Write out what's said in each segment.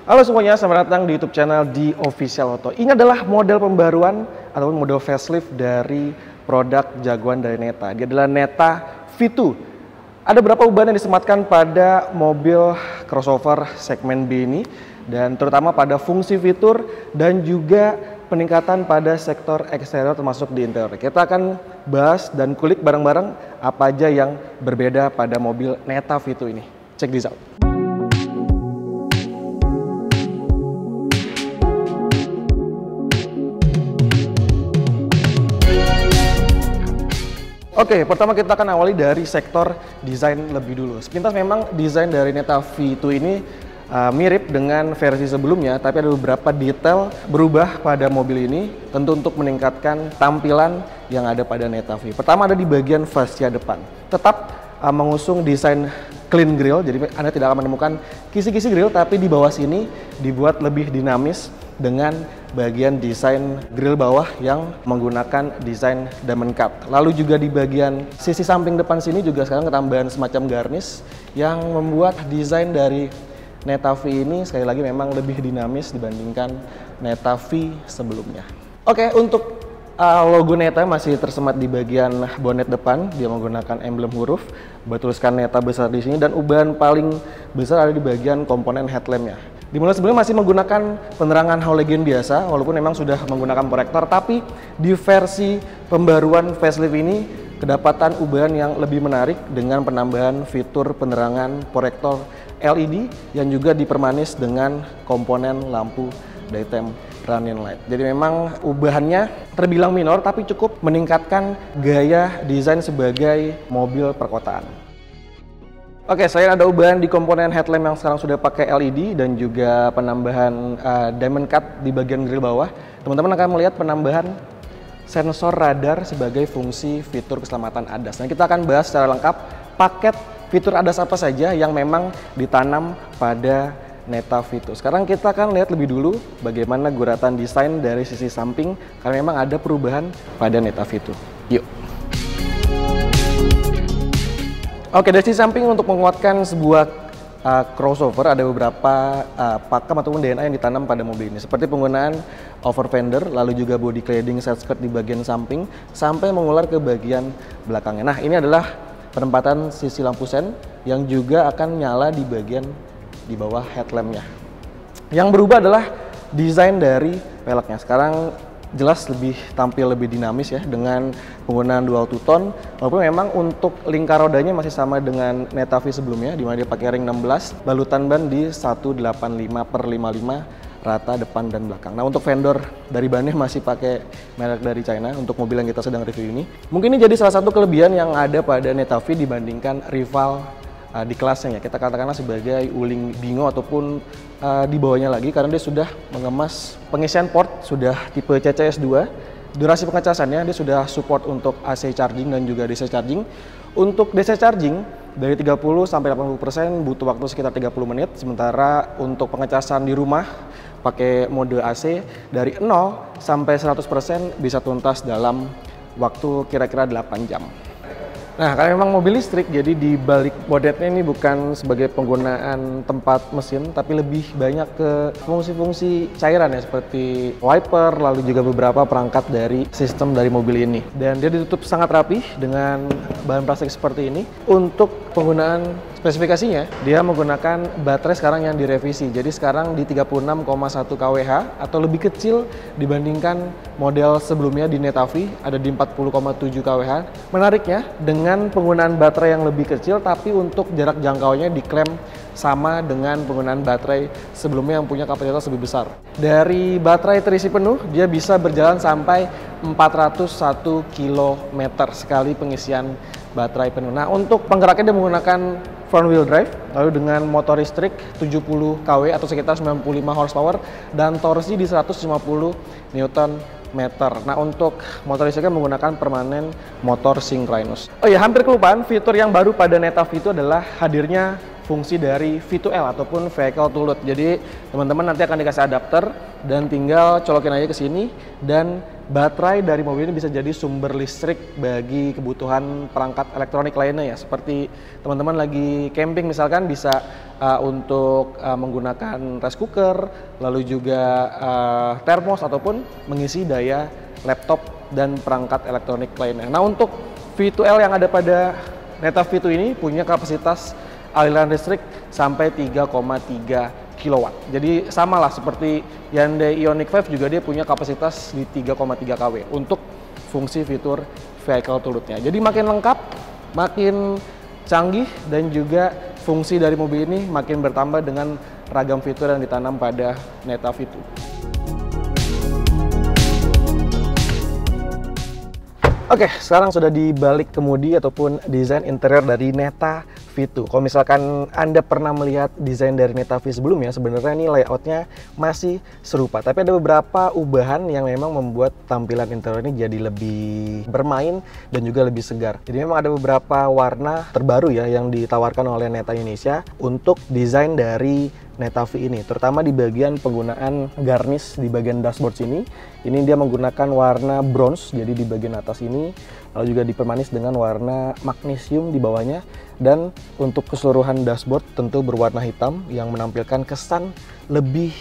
Halo semuanya, selamat datang di YouTube channel di Official Auto. Ini adalah model pembaruan ataupun model facelift dari produk jagoan dari Neta. Dia adalah Neta V2. Ada beberapa perubahan yang disematkan pada mobil crossover segmen B ini, dan terutama pada fungsi fitur dan juga peningkatan pada sektor eksterior termasuk di interior. Kita akan bahas dan kulik bareng-bareng apa aja yang berbeda pada mobil Neta V2 ini. Check this out. Oke, pertama kita akan awali dari sektor desain lebih dulu. Sepintas memang desain dari Neta V2 ini mirip dengan versi sebelumnya, tapi ada beberapa detail berubah pada mobil ini, tentu untuk meningkatkan tampilan yang ada pada Neta V. Pertama ada di bagian fascia depan. Tetap mengusung desain clean grille, jadi Anda tidak akan menemukan kisi-kisi grill, tapi di bawah sini dibuat lebih dinamis dengan bagian desain grill bawah yang menggunakan desain diamond cut. Lalu juga di bagian sisi samping depan sini juga sekarang ketambahan semacam garnish yang membuat desain dari Neta V ini sekali lagi memang lebih dinamis dibandingkan Neta V sebelumnya. Oke, untuk logo Neta masih tersemat di bagian bonet depan. Dia menggunakan emblem huruf, bertuliskan Neta besar di sini, dan ubahan paling besar ada di bagian komponen headlampnya. Di model sebelumnya masih menggunakan penerangan halogen biasa, walaupun memang sudah menggunakan proyektor, tapi di versi pembaruan facelift ini kedapatan ubahan yang lebih menarik dengan penambahan fitur penerangan proyektor LED yang juga dipermanis dengan komponen lampu daytime running light. Jadi memang ubahannya terbilang minor, tapi cukup meningkatkan gaya desain sebagai mobil perkotaan. Oke, selain ada ubahan di komponen headlamp yang sekarang sudah pakai LED dan juga penambahan diamond cut di bagian grill bawah, teman-teman akan melihat penambahan sensor radar sebagai fungsi fitur keselamatan ADAS. Nah, kita akan bahas secara lengkap paket fitur ADAS apa saja yang memang ditanam pada Neta V2. Sekarang kita akan lihat lebih dulu bagaimana guratan desain dari sisi samping, karena memang ada perubahan pada Neta V2. Yuk! Oke, dari sisi samping untuk menguatkan sebuah crossover ada beberapa pakem ataupun DNA yang ditanam pada mobil ini, seperti penggunaan over fender, lalu juga body cladding side skirt di bagian samping sampai mengular ke bagian belakangnya. Nah, ini adalah penempatan sisi lampu sen yang juga akan nyala di bagian di bawah headlampnya. Yang berubah adalah desain dari velgnya. Sekarang jelas tampil lebih dinamis ya dengan penggunaan dual two-tone, walaupun memang untuk lingkar rodanya masih sama dengan Neta V sebelumnya, di mana dia pakai ring 16, balutan ban di 185/55 rata depan dan belakang. Nah, untuk vendor dari bannya masih pakai merek dari China untuk mobil yang kita sedang review ini. Mungkin ini jadi salah satu kelebihan yang ada pada Neta V dibandingkan rival di kelasnya ya, kita katakanlah sebagai Wuling Dingo ataupun di bawahnya lagi, karena dia sudah mengemas pengisian port sudah tipe CCS2. Durasi pengecasannya dia sudah support untuk AC charging dan juga DC charging. Untuk DC charging dari 30 sampai 80% butuh waktu sekitar 30 menit, sementara untuk pengecasan di rumah pakai mode AC dari 0 sampai 100% bisa tuntas dalam waktu kira-kira 8 jam. Nah, karena memang mobil listrik, jadi di balik bodetnya ini bukan sebagai penggunaan tempat mesin, tapi lebih banyak ke fungsi-fungsi cairan ya, seperti wiper, lalu juga beberapa perangkat dari sistem dari mobil ini. Dan dia ditutup sangat rapi dengan bahan plastik seperti ini. Untuk penggunaan spesifikasinya, dia menggunakan baterai sekarang yang direvisi. Jadi sekarang di 36,1 kWh atau lebih kecil dibandingkan model sebelumnya di Neta V, ada di 40,7 kWh. Menariknya, dengan penggunaan baterai yang lebih kecil, tapi untuk jarak jangkaunya diklaim sama dengan penggunaan baterai sebelumnya yang punya kapasitas lebih besar. Dari baterai terisi penuh, dia bisa berjalan sampai 401 km sekali pengisian baterai penuh. Nah, untuk penggeraknya dia menggunakan front wheel drive, lalu dengan motor listrik 70 kW atau sekitar 95 horsepower dan torsi di 150 Nm. Nah, untuk motor listriknya menggunakan permanen motor synchronous. Oh ya, hampir kelupaan, fitur yang baru pada Neta V itu adalah hadirnya fungsi dari V2L ataupun Vehicle to Load. Jadi teman-teman nanti akan dikasih adapter dan tinggal colokin aja ke sini, dan baterai dari mobil ini bisa jadi sumber listrik bagi kebutuhan perangkat elektronik lainnya ya. Seperti teman-teman lagi camping misalkan bisa untuk menggunakan rice cooker, lalu juga termos ataupun mengisi daya laptop dan perangkat elektronik lainnya. Nah, untuk V2L yang ada pada Neta V2 ini punya kapasitas aliran listrik sampai 3,3 kW. Jadi sama lah seperti Hyundai Ioniq 5 juga dia punya kapasitas di 3,3 kW untuk fungsi fitur vehicle to load-nya. Jadi makin lengkap, makin canggih, dan juga fungsi dari mobil ini makin bertambah dengan ragam fitur yang ditanam pada Neta V2. Oke, sekarang sudah di balik kemudi ataupun desain interior dari Neta V2. Kalau misalkan Anda pernah melihat desain dari Neta V sebelumnya, sebenarnya ini layoutnya masih serupa. Tapi ada beberapa ubahan yang memang membuat tampilan interior ini jadi lebih bermain dan juga lebih segar. Jadi memang ada beberapa warna terbaru ya yang ditawarkan oleh Neta Indonesia untuk desain dari Neta V ini, terutama di bagian penggunaan garnish di bagian dashboard sini. Ini dia menggunakan warna bronze, jadi di bagian atas ini, lalu juga dipermanis dengan warna magnesium di bawahnya, dan untuk keseluruhan dashboard tentu berwarna hitam yang menampilkan kesan lebih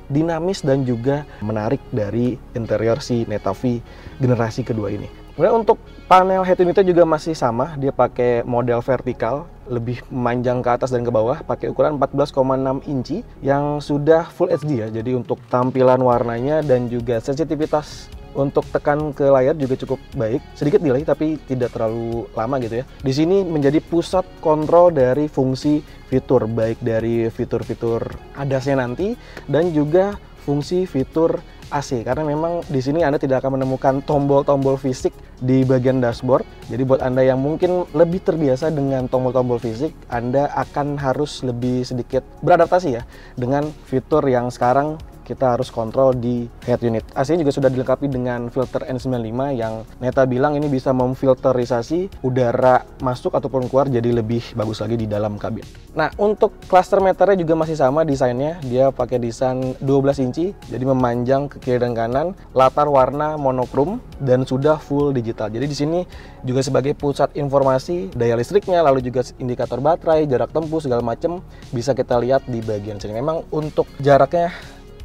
dinamis dan juga menarik dari interior si Neta V generasi kedua ini. Kemudian untuk panel head unitnya juga masih sama, dia pakai model vertikal, lebih memanjang ke atas dan ke bawah, pakai ukuran 14,6 inci yang sudah Full HD ya. Jadi untuk tampilan warnanya dan juga sensitivitas untuk tekan ke layar juga cukup baik. Sedikit delay tapi tidak terlalu lama gitu ya. Di sini menjadi pusat kontrol dari fungsi fitur, baik dari fitur-fitur ADAS-nya nanti dan juga fungsi fitur AC, karena memang di sini Anda tidak akan menemukan tombol-tombol fisik di bagian dashboard. Jadi buat Anda yang mungkin lebih terbiasa dengan tombol-tombol fisik, Anda akan harus lebih sedikit beradaptasi ya dengan fitur yang sekarang kita harus kontrol di head unit. AC juga sudah dilengkapi dengan filter N95 yang Neta bilang ini bisa memfilterisasi udara masuk ataupun keluar jadi lebih bagus lagi di dalam kabin. Nah, untuk cluster meternya juga masih sama desainnya. Dia pakai desain 12 inci, jadi memanjang ke kiri dan kanan, latar warna monokrom dan sudah full digital. Jadi di sini juga sebagai pusat informasi daya listriknya, lalu juga indikator baterai, jarak tempuh segala macam bisa kita lihat di bagian sini. Memang untuk jaraknya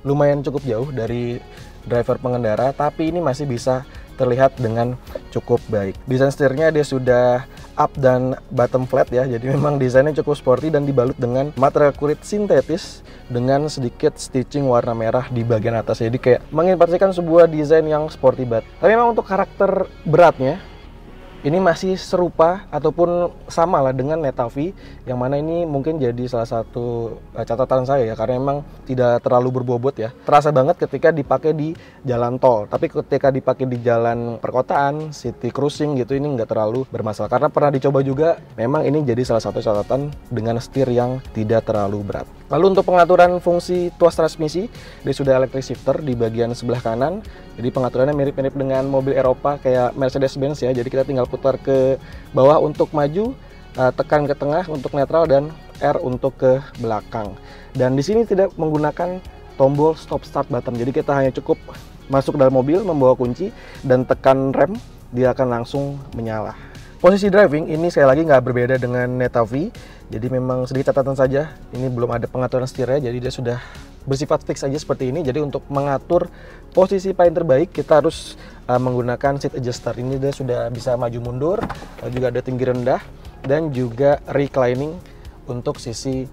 lumayan cukup jauh dari driver pengendara, tapi ini masih bisa terlihat dengan cukup baik. Desain setirnya dia sudah up dan bottom flat ya, jadi memang desainnya cukup sporty dan dibalut dengan material kulit sintetis dengan sedikit stitching warna merah di bagian atas. Jadi kayak menginspirasikan sebuah desain yang sporty banget. Tapi memang untuk karakter beratnya ini masih serupa ataupun sama lah dengan Neta V, yang mana ini mungkin jadi salah satu catatan saya ya, karena memang tidak terlalu berbobot ya. Terasa banget ketika dipakai di jalan tol, tapi ketika dipakai di jalan perkotaan, city cruising gitu, ini nggak terlalu bermasalah. Karena pernah dicoba juga, memang ini jadi salah satu catatan dengan setir yang tidak terlalu berat. Lalu untuk pengaturan fungsi tuas transmisi, dia sudah electric shifter di bagian sebelah kanan. Jadi pengaturannya mirip-mirip dengan mobil Eropa kayak Mercedes-Benz ya. Jadi kita tinggal putar ke bawah untuk maju, tekan ke tengah untuk netral, dan R untuk ke belakang. Dan di sini tidak menggunakan tombol stop start button. Jadi kita hanya cukup masuk dalam mobil, membawa kunci, dan tekan rem, dia akan langsung menyala. Posisi driving ini sekali lagi nggak berbeda dengan Neta V. Jadi memang sedikit catatan saja, ini belum ada pengaturan setirnya, jadi dia sudah bersifat fix aja seperti ini. Jadi untuk mengatur posisi paling terbaik kita harus menggunakan seat adjuster. Ini dia sudah bisa maju mundur, juga ada tinggi rendah dan juga reclining untuk sisi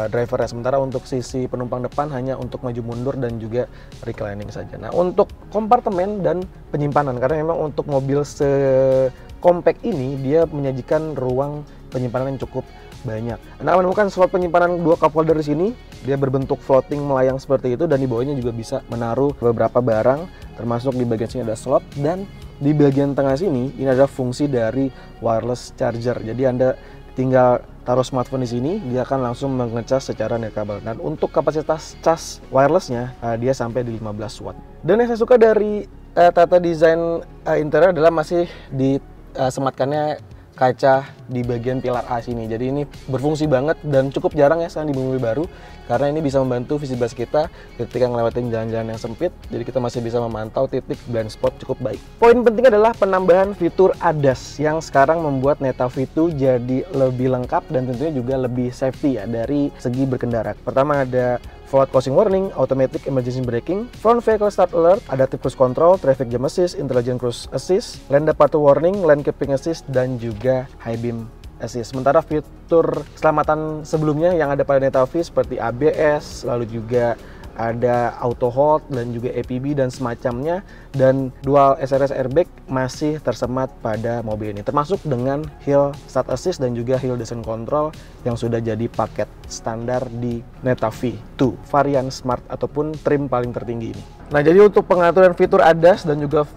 driver. Sementara untuk sisi penumpang depan hanya untuk maju mundur dan juga reclining saja. Nah, untuk kompartemen dan penyimpanan, karena memang untuk mobil sekompak ini dia menyajikan ruang penyimpanan yang cukup banyak. Anda menemukan slot penyimpanan 2 cup holder di sini. Dia berbentuk floating melayang seperti itu, dan di bawahnya juga bisa menaruh beberapa barang, termasuk di bagian sini ada slot, dan di bagian tengah sini ini ada fungsi dari wireless charger. Jadi Anda tinggal taruh smartphone di sini, dia akan langsung mengecas secara nirkabel. Dan untuk kapasitas cas wirelessnya dia sampai di 15 watt. Dan yang saya suka dari tata desain interior adalah masih disematkannya kaca di bagian pilar A sini. Jadi ini berfungsi banget dan cukup jarang ya sekarang di mobil baru, karena ini bisa membantu visibilitas kita ketika ngelewatin jalan-jalan yang sempit. Jadi kita masih bisa memantau titik blind spot cukup baik. Poin penting adalah penambahan fitur ADAS yang sekarang membuat Neta V2 jadi lebih lengkap dan tentunya juga lebih safety ya dari segi berkendara. Pertama ada forward closing warning, automatic emergency braking, front vehicle start alert, adaptive cruise control, traffic jam assist, intelligent cruise assist, lane departure warning, lane keeping assist, dan juga high beam assist. Sementara fitur keselamatan sebelumnya yang ada pada Neta V seperti ABS, lalu juga ada auto hold dan juga APB dan semacamnya, dan dual SRS airbag masih tersemat pada mobil ini, termasuk dengan hill start assist dan juga hill descent control yang sudah jadi paket standar di Neta V2 varian smart ataupun trim paling tertinggi ini. Nah, jadi untuk pengaturan fitur ADAS dan juga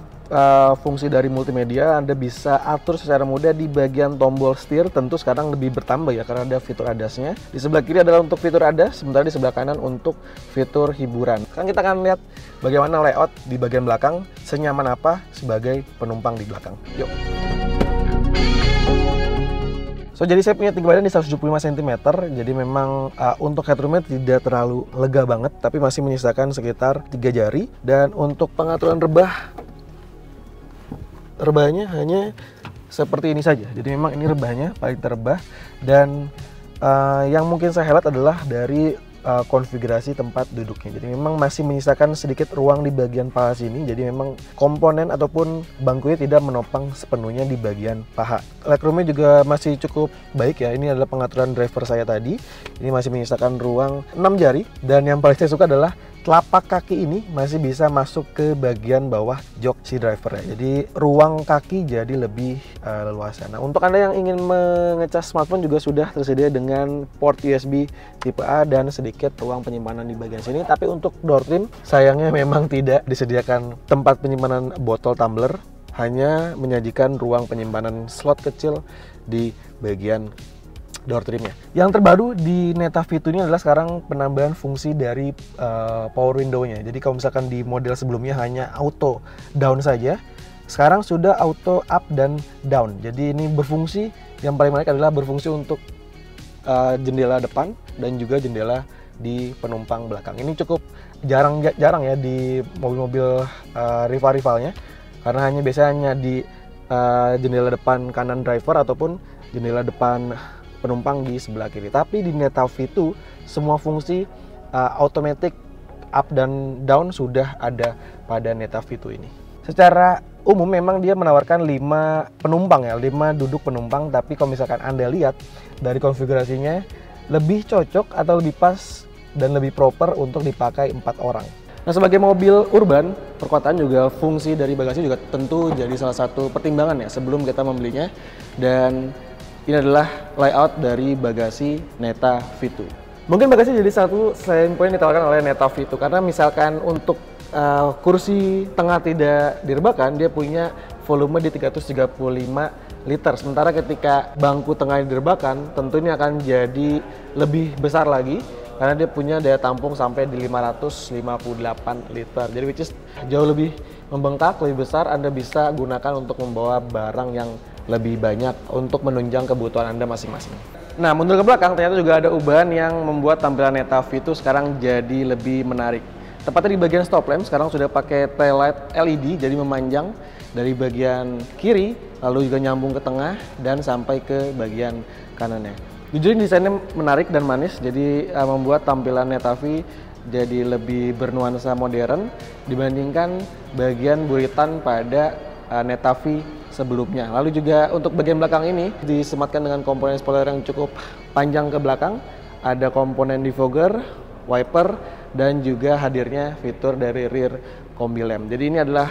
fungsi dari multimedia, Anda bisa atur secara mudah di bagian tombol setir. Tentu sekarang lebih bertambah ya karena ada fitur ADAS-nya. Di sebelah kiri adalah untuk fitur ADAS, sementara di sebelah kanan untuk fitur hiburan. Sekarang kita akan lihat bagaimana layout di bagian belakang, senyaman apa sebagai penumpang di belakang. Yuk. Jadi saya punya tinggi badan di 175 cm, jadi memang untuk headroomnya tidak terlalu lega banget, tapi masih menyisakan sekitar 3 jari. Dan untuk pengaturan rebahnya hanya seperti ini saja. Jadi memang ini rebahnya paling terebah, dan yang mungkin saya highlight adalah dari konfigurasi tempat duduknya. Jadi memang masih menyisakan sedikit ruang di bagian paha sini. Jadi memang komponen ataupun bangkunya tidak menopang sepenuhnya di bagian paha. Legroomnya juga masih cukup baik ya. Ini adalah pengaturan driver saya tadi. Ini masih menyisakan ruang 6 jari, dan yang paling saya suka adalah telapak kaki ini masih bisa masuk ke bagian bawah jok si driver ya. Jadi ruang kaki jadi lebih leluasa. Nah, untuk Anda yang ingin mengecas smartphone juga sudah tersedia dengan port USB tipe A dan sedikit ruang penyimpanan di bagian sini. Tapi untuk door trim sayangnya memang tidak disediakan tempat penyimpanan botol tumbler, hanya menyajikan ruang penyimpanan slot kecil di bagian door trimnya. Yang terbaru di Neta V2 ini adalah sekarang penambahan fungsi dari power window-nya. Jadi kalau misalkan di model sebelumnya hanya auto down saja, sekarang sudah auto up dan down. Jadi ini berfungsi, yang paling menarik adalah berfungsi untuk jendela depan dan juga jendela di penumpang belakang. Ini cukup jarang ya di mobil-mobil rival-rivalnya, karena biasanya di jendela depan kanan driver ataupun jendela depan penumpang di sebelah kiri. Tapi di Neta V2 semua fungsi automatic up dan down sudah ada pada Neta V2 ini. Secara umum memang dia menawarkan 5 penumpang ya, 5 duduk penumpang, tapi kalau misalkan Anda lihat dari konfigurasinya lebih cocok atau lebih pas dan lebih proper untuk dipakai 4 orang. Nah, sebagai mobil urban, perkotaan juga fungsi dari bagasi juga tentu jadi salah satu pertimbangan ya sebelum kita membelinya. Dan ini adalah layout dari bagasi Neta V2. Mungkin bagasi jadi satu selling point ditawarkan oleh Neta V2, karena misalkan untuk kursi tengah tidak direbakan, dia punya volume di 335 liter. Sementara ketika bangku tengah direbakan, tentu ini akan jadi lebih besar lagi, karena dia punya daya tampung sampai di 558 liter. Jadi which is jauh lebih membengkak, lebih besar. Anda bisa gunakan untuk membawa barang yang lebih banyak untuk menunjang kebutuhan Anda masing-masing. Nah, mundur ke belakang ternyata juga ada ubahan yang membuat tampilan Neta V2 sekarang jadi lebih menarik. Tepatnya di bagian stop lamp sekarang sudah pakai tail light LED, jadi memanjang dari bagian kiri lalu juga nyambung ke tengah dan sampai ke bagian kanannya. Jujur desainnya menarik dan manis, jadi membuat tampilan Neta V jadi lebih bernuansa modern dibandingkan bagian buritan pada Neta V sebelumnya. Lalu juga untuk bagian belakang ini disematkan dengan komponen spoiler yang cukup panjang ke belakang. Ada komponen defogger, wiper, dan juga hadirnya fitur dari rear combi lamp. Jadi ini adalah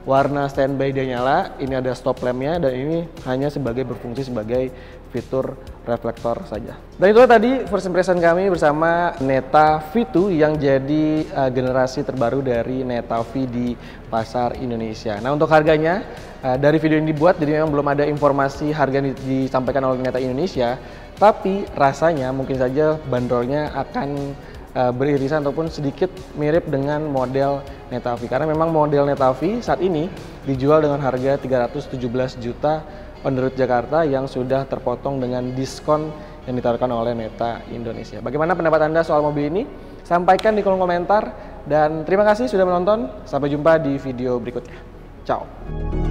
warna standby dia nyala, ini ada stop lampnya, dan ini hanya berfungsi sebagai fitur reflektor saja. Dan itulah tadi first impression kami bersama Neta V2 yang jadi generasi terbaru dari Neta V di pasar Indonesia. Nah, untuk harganya dari video ini dibuat, jadi memang belum ada informasi harga yang disampaikan oleh Neta Indonesia, tapi rasanya mungkin saja bandrolnya akan beririsan ataupun sedikit mirip dengan model Neta V, karena memang model Neta V saat ini dijual dengan harga 317 juta on the road Jakarta yang sudah terpotong dengan diskon yang ditawarkan oleh Neta Indonesia. Bagaimana pendapat Anda soal mobil ini? Sampaikan di kolom komentar dan terima kasih sudah menonton. Sampai jumpa di video berikutnya. Ciao.